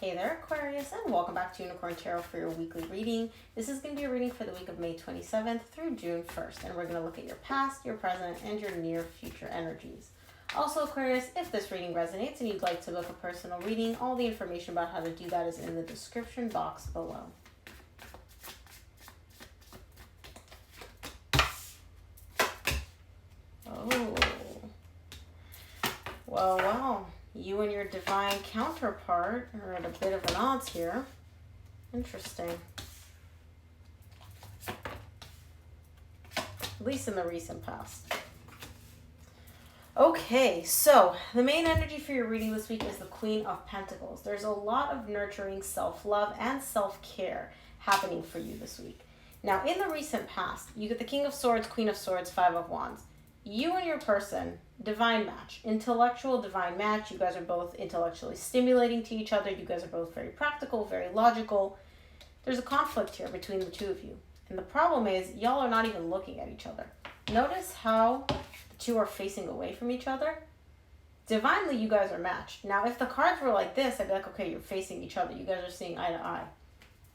Hey there, Aquarius, and welcome back to Unicorn Tarot for your weekly reading. This is going to be a reading for the week of May 27th through June 1st, and we're going to look at your past, your present, and your near future energies. Also, Aquarius, if this reading resonates and you'd like to book a personal reading, all the information about how to do that is in the description box below. Oh, well. You and your divine counterpart are at a bit of an odds here. Interesting. At least in the recent past. Okay, so the main energy for your reading this week is the Queen of Pentacles. There's a lot of nurturing self-love and self-care happening for you this week. Now, in the recent past, you get the King of Swords, Queen of Swords, Five of Wands. You and your person, divine match, intellectual divine match. You guys are both intellectually stimulating to each other. You guys are both very practical, very logical. There's a conflict here between the two of you. And the problem is y'all are not even looking at each other. Notice how the two are facing away from each other. Divinely, you guys are matched. Now, if the cards were like this, I'd be like, okay, you're facing each other. You guys are seeing eye to eye.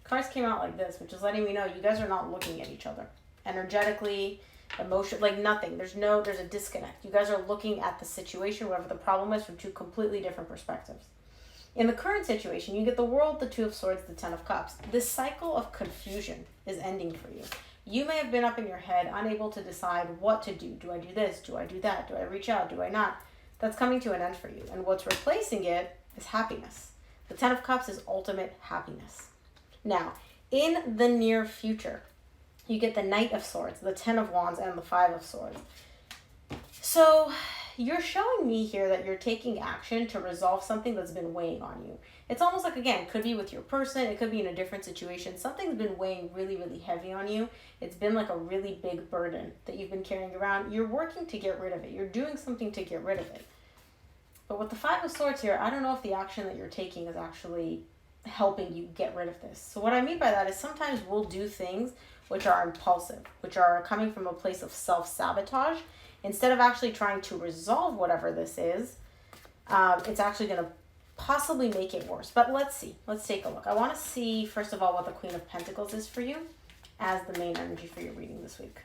Cards came out like this, which is letting me know you guys are not looking at each other. Energetically, emotion, like nothing. There's a disconnect. You guys are looking at the situation, whatever the problem is, from two completely different perspectives. In the current situation, you get the World, the Two of Swords, the Ten of Cups. This cycle of confusion is ending for you. You may have been up in your head, unable to decide what to do. Do I do this? Do I do that? Do I reach out? Do I not? That's coming to an end for you. And what's replacing it is happiness. The Ten of Cups is ultimate happiness. Now, in the near future, you get the Knight of Swords, the Ten of Wands, and the Five of Swords. So you're showing me here that you're taking action to resolve something that's been weighing on you. It's almost like, again, it could be with your person. It could be in a different situation. Something's been weighing really, really heavy on you. It's been like a really big burden that you've been carrying around. You're working to get rid of it. You're doing something to get rid of it. But with the Five of Swords here, I don't know if the action that you're taking is actually helping you get rid of this. So what I mean by that is sometimes we'll do things which are impulsive, which are coming from a place of self-sabotage. Instead of actually trying to resolve whatever this is, it's actually going to possibly make it worse. But let's see. Let's take a look. I want to see, first of all, what the Queen of Pentacles is for you as the main energy for your reading this week.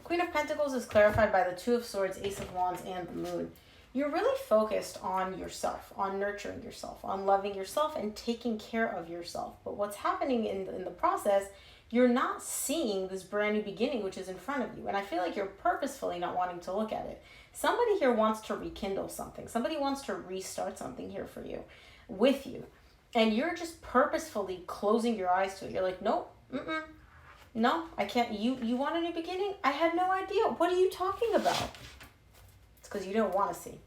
Queen of Pentacles is clarified by the Two of Swords, Ace of Wands, and the Moon. You're really focused on yourself, on nurturing yourself, on loving yourself and taking care of yourself. But what's happening in the process, you're not seeing this brand new beginning, which is in front of you. And I feel like you're purposefully not wanting to look at it. Somebody here wants to rekindle something. Somebody wants to restart something here for you, with you. And you're just purposefully closing your eyes to it. You're like, nope, no, I can't. You want a new beginning? I had no idea. What are you talking about? Because you don't want to see,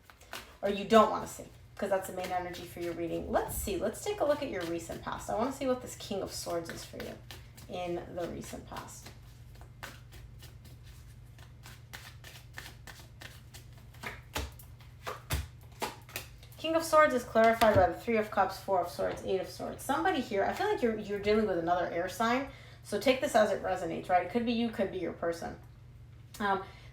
or you don't want to see, because that's the main energy for your reading. Let's see. Let's take a look at your recent past. I want to see what this King of Swords is for you in the recent past. King of Swords is clarified by the Three of Cups, Four of Swords, Eight of Swords. Somebody here, I feel like you're dealing with another air sign, so take this as it resonates, right? It could be you, could be your person.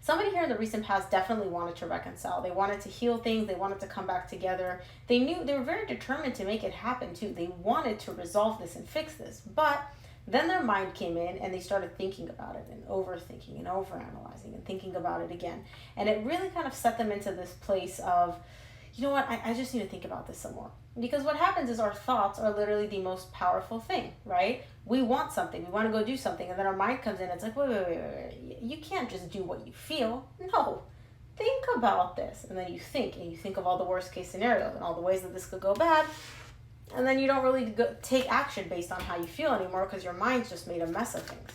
Somebody here in the recent past definitely wanted to reconcile. They wanted to heal things. They wanted to come back together. They were very determined to make it happen too. They wanted to resolve this and fix this. But then their mind came in and they started thinking about it and overthinking and overanalyzing and thinking about it again. And it really kind of set them into this place of, you know what, I just need to think about this some more. Because what happens is our thoughts are literally the most powerful thing, right? We want something, we want to go do something, and then our mind comes in, it's like, wait. You can't just do what you feel. No, think about this. And then you think of all the worst case scenarios and all the ways that this could go bad. And then you don't really take action based on how you feel anymore because your mind's just made a mess of things.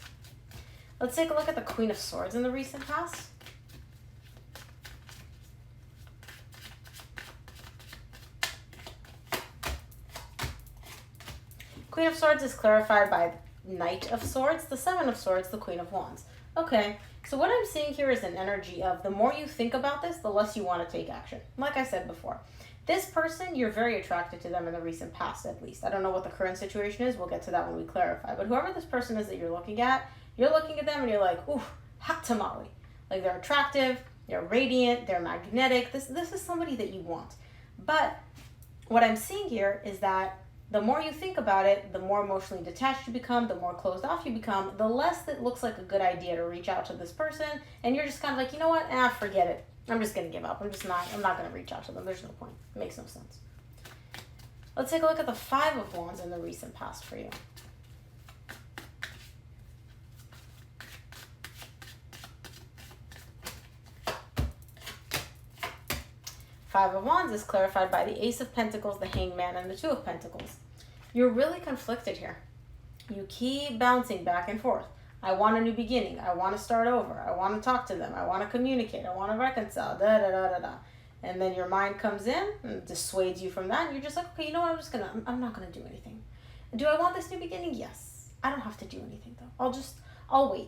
Let's take a look at the Queen of Swords in the recent past. Queen of Swords is clarified by Knight of Swords, the Seven of Swords, the Queen of Wands. Okay, so what I'm seeing here is an energy of the more you think about this, the less you want to take action. Like I said before, this person, you're very attracted to them in the recent past, at least. I don't know what the current situation is. We'll get to that when we clarify. But whoever this person is that you're looking at them and you're like, ooh, hot tamale. Like they're attractive, they're radiant, they're magnetic. This is somebody that you want. But what I'm seeing here is that the more you think about it, the more emotionally detached you become, the more closed off you become, the less it looks like a good idea to reach out to this person. And you're just kind of like, you know what? Forget it. I'm just going to give up. I'm not going to reach out to them. There's no point. It makes no sense. Let's take a look at the Five of Wands in the recent past for you. Five of Wands is clarified by the Ace of Pentacles, the Hangman, and the Two of Pentacles. You're really conflicted here. You keep bouncing back and forth. I want a new beginning. I want to start over. I want to talk to them. I want to communicate. I want to reconcile. Da da da da da. And then your mind comes in and dissuades you from that. And you're just like, okay, you know what? I'm not gonna do anything. Do I want this new beginning? Yes. I don't have to do anything though. I'll wait.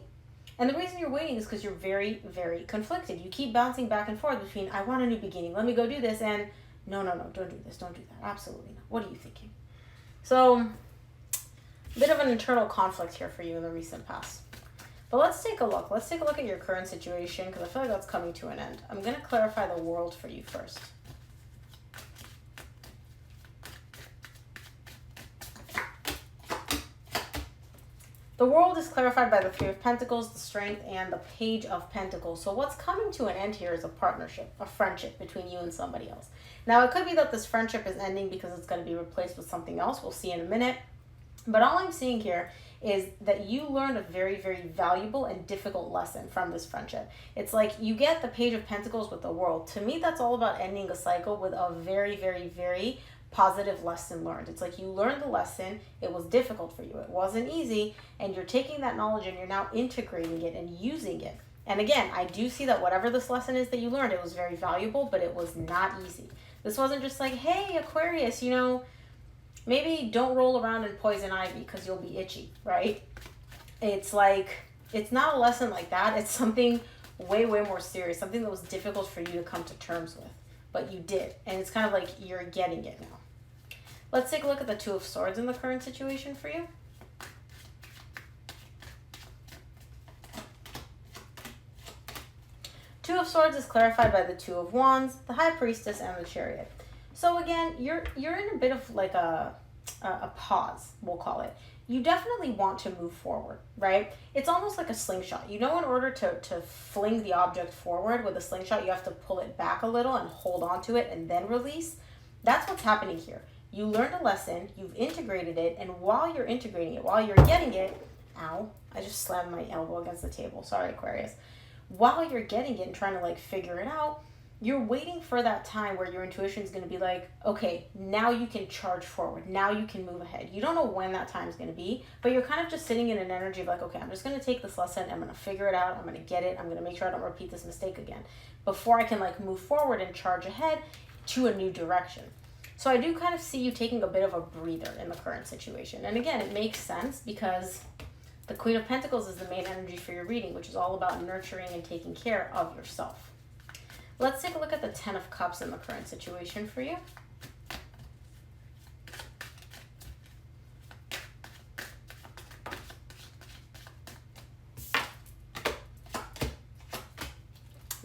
And the reason you're waiting is because you're very, very conflicted. You keep bouncing back and forth between, I want a new beginning, let me go do this, and no, don't do this, don't do that. Absolutely not. What are you thinking? So, a bit of an internal conflict here for you in the recent past. But let's take a look. Let's take a look at your current situation, because I feel like that's coming to an end. I'm going to clarify the world for you first. The world is clarified by the Three of Pentacles, the Strength, and the Page of Pentacles. So what's coming to an end here is a partnership, a friendship between you and somebody else. Now, it could be that this friendship is ending because it's going to be replaced with something else. We'll see in a minute. But all I'm seeing here is that you learned a very, very valuable and difficult lesson from this friendship. It's like you get the Page of Pentacles with the world. To me, that's all about ending a cycle with a very, very, very positive lesson learned. It's like you learned the lesson, it was difficult for you, it wasn't easy, and you're taking that knowledge and you're now integrating it and using it. And again, I do see that whatever this lesson is that you learned, it was very valuable, but it was not easy. This wasn't just like, hey, Aquarius, maybe don't roll around in poison ivy because you'll be itchy, right? It's like, it's not a lesson like that. It's something way, way more serious, something that was difficult for you to come to terms with, but you did. And it's kind of like you're getting it now. Let's take a look at the Two of Swords in the current situation for you. Two of Swords is clarified by the Two of Wands, the High Priestess, and the Chariot. So again, you're in a bit of like a pause, we'll call it. You definitely want to move forward, right? It's almost like a slingshot. In order to fling the object forward with a slingshot, you have to pull it back a little and hold on to it and then release. That's what's happening here. You learned a lesson, you've integrated it, and while you're integrating it, while you're getting it, ow, I just slammed my elbow against the table. Sorry, Aquarius. While you're getting it and trying to like figure it out, you're waiting for that time where your intuition is going to be like, okay, now you can charge forward. Now you can move ahead. You don't know when that time is going to be, but you're kind of just sitting in an energy of like, okay, I'm just going to take this lesson. I'm going to figure it out. I'm going to get it. I'm going to make sure I don't repeat this mistake again before I can like move forward and charge ahead to a new direction. So I do kind of see you taking a bit of a breather in the current situation. And again, it makes sense because the Queen of Pentacles is the main energy for your reading, which is all about nurturing and taking care of yourself. Let's take a look at the Ten of Cups in the current situation for you.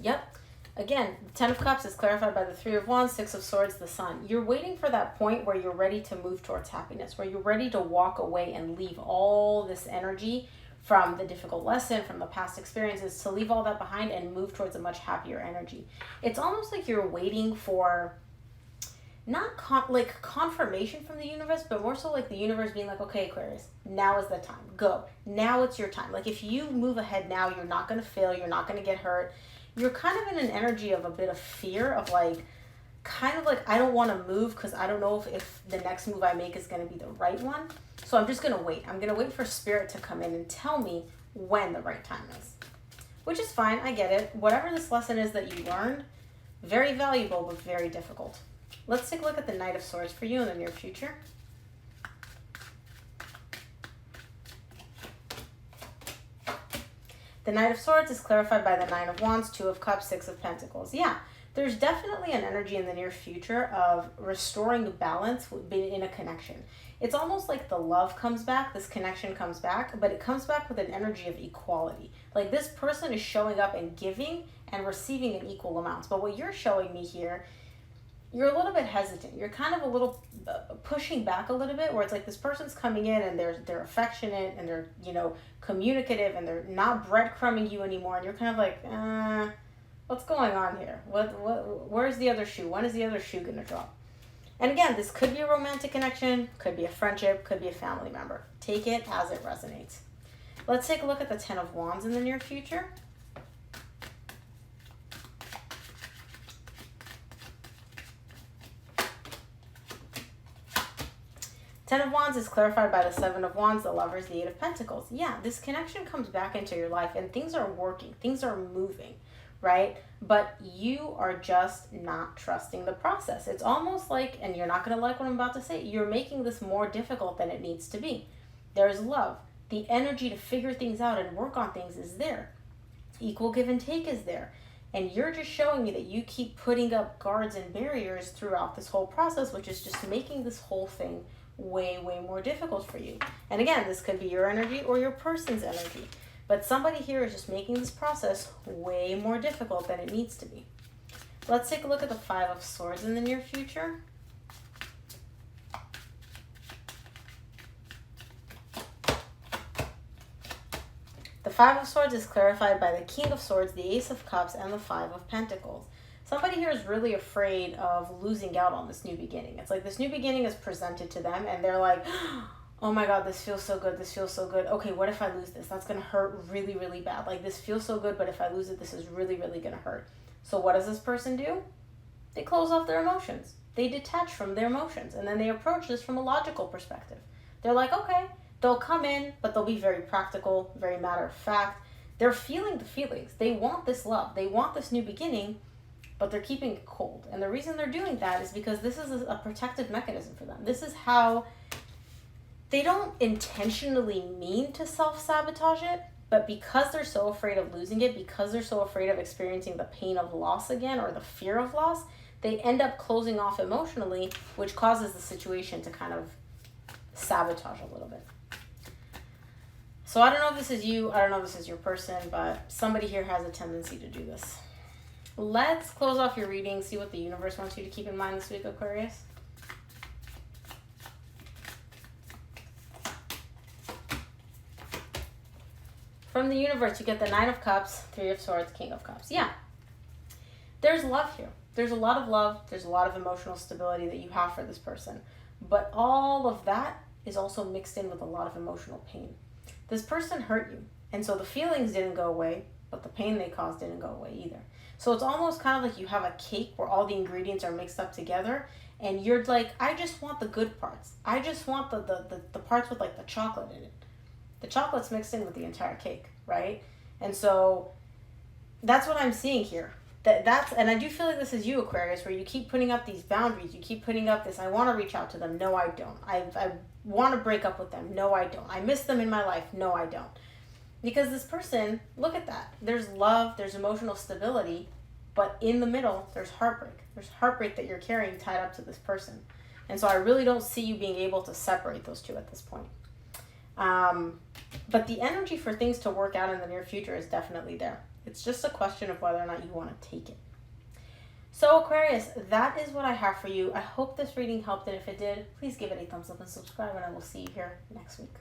Yep. Again, the Ten of Cups is clarified by the Three of Wands, Six of Swords, the Sun. You're waiting for that point where you're ready to move towards happiness, where you're ready to walk away and leave all this energy from the difficult lesson, from the past experiences, to leave all that behind and move towards a much happier energy. It's almost like you're waiting for not confirmation from the universe, but more so like the universe being like, okay, Aquarius, now is the time. Go. Now it's your time. Like if you move ahead now, you're not going to fail. You're not going to get hurt. You're kind of in an energy of a bit of fear of like, kind of like, I don't want to move because I don't know if the next move I make is going to be the right one. So I'm just going to wait. I'm going to wait for Spirit to come in and tell me when the right time is. Which is fine. I get it. Whatever this lesson is that you learned, very valuable, but very difficult. Let's take a look at the Knight of Swords for you in the near future. The Knight of Swords is clarified by the Nine of Wands, Two of Cups, Six of Pentacles. Yeah, There's definitely an energy in the near future of restoring balance in a connection. It's almost like the love comes back, this connection comes back, but it comes back with an energy of equality. Like this person is showing up and giving and receiving in equal amounts. But what you're showing me here, you're a little bit hesitant. You're kind of a little pushing back a little bit, where it's like this person's coming in and they're affectionate and they're, communicative, and they're not breadcrumbing you anymore, and you're kind of like, what's going on here? Where's the other shoe? When is the other shoe going to drop? And again, this could be a romantic connection, could be a friendship, could be a family member. Take it as it resonates. Let's take a look at the Ten of Wands in the near future. Ten of Wands is clarified by the Seven of Wands, the Lovers, the Eight of Pentacles. Yeah, this connection comes back into your life and things are working, things are moving, right? But you are just not trusting the process. It's almost like, and you're not going to like what I'm about to say, you're making this more difficult than it needs to be. There's love. The energy to figure things out and work on things is there. Equal give and take is there. And you're just showing me that you keep putting up guards and barriers throughout this whole process, which is just making this whole thing way more difficult for you. And again, this could be your energy or your person's energy, but somebody here is just making this process way more difficult than it needs to be. Let's take a look at the Five of Swords in the near future. The Five of Swords is clarified by the King of Swords, the Ace of Cups, and the Five of Pentacles. Somebody here is really afraid of losing out on this new beginning. It's like this new beginning is presented to them and they're like, oh my God, this feels so good. This feels so good. Okay, what if I lose this? That's going to hurt really bad. Like this feels so good, but if I lose it, this is really going to hurt. So what does this person do? They close off their emotions. They detach from their emotions. And then they approach this from a logical perspective. They're like, okay, they'll come in, but they'll be very practical, very matter of fact. They're feeling the feelings. They want this love. They want this new beginning, but they're keeping it cold. And the reason they're doing that is because this is a protective mechanism for them. This is how they don't intentionally mean to self-sabotage it, but because they're so afraid of losing it, because they're so afraid of experiencing the pain of loss again or the fear of loss, they end up closing off emotionally, which causes the situation to kind of sabotage a little bit. So I don't know if this is you, I don't know if this is your person, but somebody here has a tendency to do this. Let's close off your reading, see what the universe wants you to keep in mind this week, Aquarius. From the universe, you get the Nine of Cups, Three of Swords, King of Cups. Yeah, there's love here. There's a lot of love. There's a lot of emotional stability that you have for this person. But all of that is also mixed in with a lot of emotional pain. This person hurt you, and so the feelings didn't go away, but the pain they caused didn't go away either. So it's almost kind of like you have a cake where all the ingredients are mixed up together, and you're like, I just want the good parts. I just want the parts with like the chocolate in it. The chocolate's mixed in with the entire cake, right? And so that's what I'm seeing here. And I do feel like this is you, Aquarius, where you keep putting up these boundaries. You keep putting up this, I want to reach out to them. No, I don't. I want to break up with them. No, I don't. I miss them in my life. No, I don't. Because this person, look at that. There's love, there's emotional stability, but in the middle, there's heartbreak. There's heartbreak that you're carrying tied up to this person. And so I really don't see you being able to separate those two at this point. But the energy for things to work out in the near future is definitely there. It's just a question of whether or not you want to take it. So Aquarius, that is what I have for you. I hope this reading helped, and if it did, please give it a thumbs up and subscribe, and I will see you here next week.